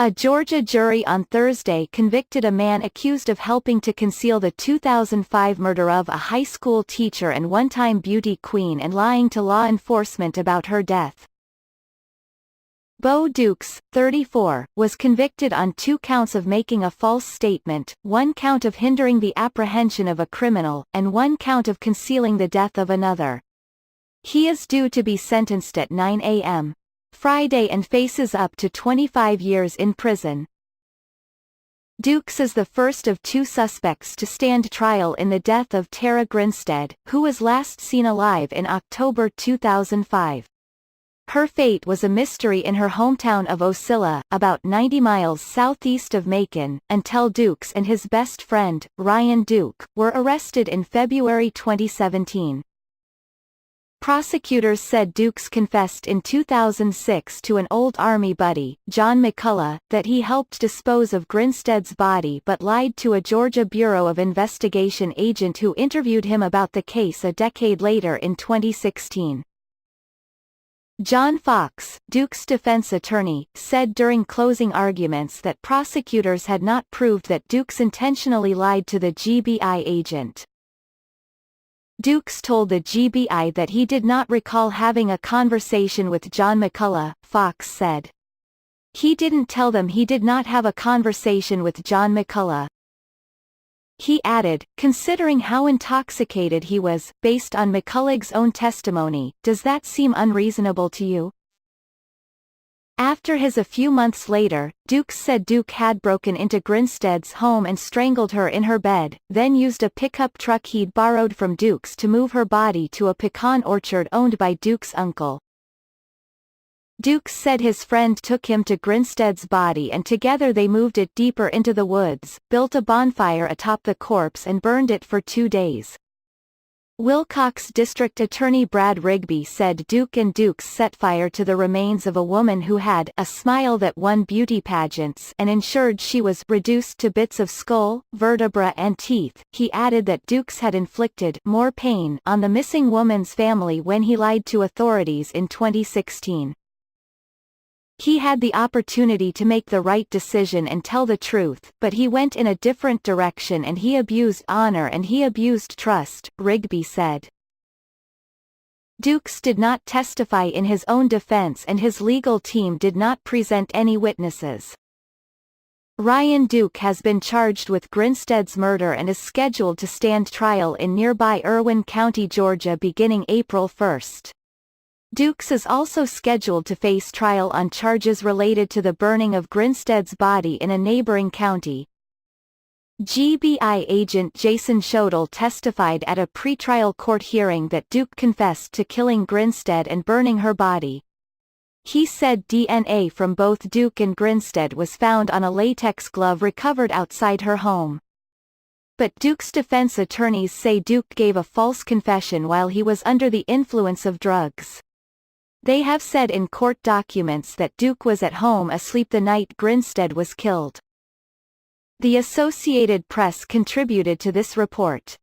A Georgia jury on Thursday convicted a man accused of helping to conceal the 2005 murder of a high school teacher and one-time beauty queen and lying to law enforcement about her death. Bo Dukes, 34, was convicted on 2 counts of making a false statement, 1 count of hindering the apprehension of a criminal, and 1 count of concealing the death of another. He is due to be sentenced at 9 a.m. Friday and faces up to 25 years in prison. Dukes is the first of 2 suspects to stand trial in the death of Tara Grinstead, who was last seen alive in October 2005. Her fate was a mystery in her hometown of Ocilla, about 90 miles southeast of Macon, until Dukes and his best friend, Ryan Duke, were arrested in February 2017. Prosecutors said Dukes confessed in 2006 to an old Army buddy, John McCullough, that he helped dispose of Grinstead's body but lied to a Georgia Bureau of Investigation agent who interviewed him about the case a decade later in 2016. John Fox, Duke's defense attorney, said during closing arguments that prosecutors had not proved that Dukes intentionally lied to the GBI agent. Dukes told the GBI that he did not recall having a conversation with John McCullough, Fox said. He didn't tell them he did not have a conversation with John McCullough. He added, considering how intoxicated he was, based on McCullough's own testimony, does that seem unreasonable to you? After his a few months later, Dukes said Duke had broken into Grinstead's home and strangled her in her bed, then used a pickup truck he'd borrowed from Dukes to move her body to a pecan orchard owned by Duke's uncle. Dukes said his friend took him to Grinstead's body and together they moved it deeper into the woods, built a bonfire atop the corpse and burned it for 2 days. Wilcox District Attorney Brad Rigby said Duke and Dukes set fire to the remains of a woman who had a smile that won beauty pageants and ensured she was reduced to bits of skull, vertebra and teeth. He added that Dukes had inflicted more pain on the missing woman's family when he lied to authorities in 2016. He had the opportunity to make the right decision and tell the truth, but he went in a different direction and he abused honor and he abused trust, Rigby said. Dukes did not testify in his own defense and his legal team did not present any witnesses. Ryan Duke has been charged with Grinstead's murder and is scheduled to stand trial in nearby Irwin County, Georgia beginning April 1. Dukes is also scheduled to face trial on charges related to the burning of Grinstead's body in a neighboring county. GBI agent Jason Shodel testified at a pretrial court hearing that Duke confessed to killing Grinstead and burning her body. He said DNA from both Duke and Grinstead was found on a latex glove recovered outside her home. But Duke's defense attorneys say Duke gave a false confession while he was under the influence of drugs. They have said in court documents that Duke was at home asleep the night Grinstead was killed. The Associated Press contributed to this report.